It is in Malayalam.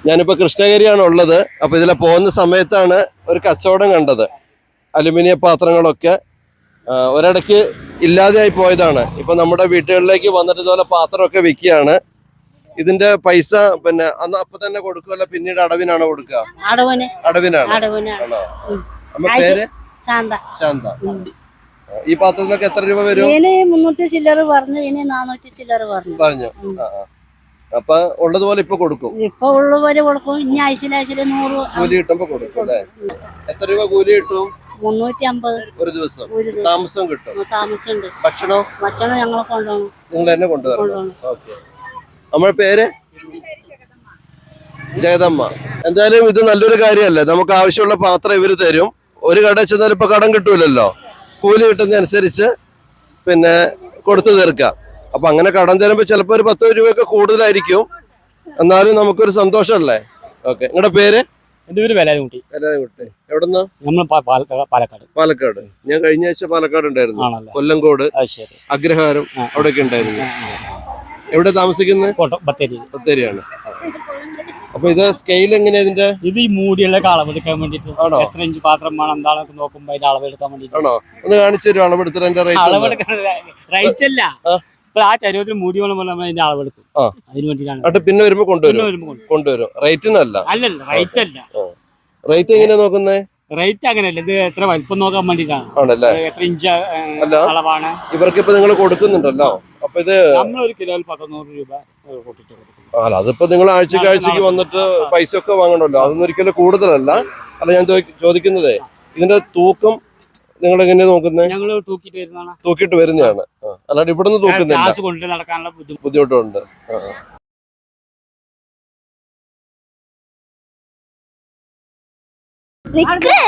ഞാനിപ്പോ കൃഷ്ണഗിരിയാണ് ഉള്ളത്. അപ്പൊ ഇതിലെ പോകുന്ന സമയത്താണ് ഒരു കച്ചവടം കണ്ടത്. അലുമിനിയം പാത്രങ്ങളൊക്കെ ഒരിടയ്ക്ക് ഇല്ലാതെയായി പോയതാണ്. ഇപ്പൊ നമ്മുടെ വീട്ടുകളിലേക്ക് വന്നിട്ട് ഇതുപോലെ പാത്രമൊക്കെ വിൽക്കുകയാണ്. ഇതിന്റെ പൈസ പിന്നെ അന്ന് അപ്പൊ തന്നെ കൊടുക്കുമല്ലോ, പിന്നീട് അടവിനാണോ കൊടുക്കുക? അടവിനാണ്. അമ്മ പേര് ശാന്ത. ഈ പാത്രത്തിനൊക്കെ എത്ര രൂപ വരും? 300 ചില്ലറ പറഞ്ഞു, 400 ചില്ലറ പറഞ്ഞു. അപ്പൊ ഉള്ളതുപോലെ ഇപ്പൊ കൊടുക്കും. ഇപ്പൊ ഉള്ളതുപോലെ കൊടുക്കും. ഇനി ആഴ്ചയിൽ 100 കൂലി കിട്ടുമ്പോ കൊടുക്കും അല്ലെ? എത്ര രൂപ കൂലി കിട്ടും? 350 ഒരു ദിവസം. താമസം കിട്ടും? താമസമുണ്ട്. ഭക്ഷണം ഞങ്ങളെ കൊണ്ടുപോകണം. നിങ്ങൾ തന്നെ കൊണ്ടുവരണം. ഓക്കെ. നമ്മുടെ പേര് ജഗദമ്മ. എന്തായാലും ഇത് നല്ലൊരു കാര്യമല്ലേ? നമുക്ക് ആവശ്യമുള്ള പാത്രം ഇവര് തരും. ഒരു കട ചെന്നാൽ ഇപ്പൊ കടം കിട്ടൂലല്ലോ. കൂലി കിട്ടുന്ന അനുസരിച്ച് പിന്നെ കൊടുത്തു തീർക്കാം. അപ്പൊ അങ്ങനെ കടം തരുമ്പോ ചിലപ്പോ ഒരു 10 രൂപയൊക്കെ കൂടുതലായിരിക്കും. എന്നാലും നമുക്കൊരു സന്തോഷമല്ലേ? ഓക്കെ. നിങ്ങളുടെ പേര്? എന്റെ പേര് വേലായുകുട്ടി. എവിടുന്ന്? പാലക്കാട്. ഞാൻ കഴിഞ്ഞ ആഴ്ച പാലക്കാട് ഉണ്ടായിരുന്നു. കൊല്ലങ്കോട്, അഗ്രഹാരം അവിടെയൊക്കെ ഉണ്ടായിരുന്നു. എവിടെ താമസിക്കുന്നത്? ബത്തേരിയാണ്. അപ്പൊ ഇത് സ്കെയിൽ എങ്ങനെയാ ഇതിന്റെ? ഇത് ഈ മൂടിയുള്ള അളവെടുക്കാൻ വേണ്ടിട്ട് എത്ര ഇഞ്ച് പാത്രം വേണം എന്താണെന്നൊക്കെ നോക്കുമ്പോ അതിന്റെ അളവെടുക്കാൻ വേണ്ടിട്ട്. ആണോ? ഒന്ന് കാണിച്ചു തരും അളവെടുത്തിട്ട് റേറ്റ് അല്ല, ഇപ്പൊ ആ ചരുവത്തിന് മൂടി വേണം അതിന്റെ അളവെടുക്കും. അതിന് വേണ്ടിട്ടാണ്. പിന്നെ വരുമ്പോ കൊണ്ടുവരും. റേറ്റിനല്ല. അല്ലല്ല, റേറ്റ് അല്ല. റേറ്റ് എങ്ങനെയാ നോക്കുന്നേ? റേറ്റ് അങ്ങനെയല്ല, ഇത് എത്ര വലിപ്പം നോക്കാൻ വേണ്ടിട്ടാണ്. എത്ര ഇഞ്ച് അളവാണ് ഇവർക്ക് ഇപ്പൊ നിങ്ങൾ കൊടുക്കുന്നുണ്ടല്ലോ. അപ്പൊ ഇത് നമ്മളൊരു കിലോയിൽ 100 രൂപ കൂട്ടിട്ട് കൊടുക്കും. അല്ല, അതിപ്പോ നിങ്ങൾ ആഴ്ചക്ക് വന്നിട്ട് പൈസ ഒക്കെ വാങ്ങണമല്ലോ. അതൊന്നും ഒരിക്കലും കൂടുതലല്ല. അല്ല, ഞാൻ ചോദിക്കുന്നതേ, ഇതിന്റെ തൂക്കം നിങ്ങൾ എങ്ങനെയാ നോക്കുന്നത്? ഞങ്ങള് തൂക്കിട്ട് വരുന്നതാണ്. അല്ലാണ്ട് ഇവിടുന്ന് തൂക്കുന്നില്ല. കൊണ്ട് നടക്കാനുള്ള ബുദ്ധിമുട്ടുണ്ട്. നിക്ക്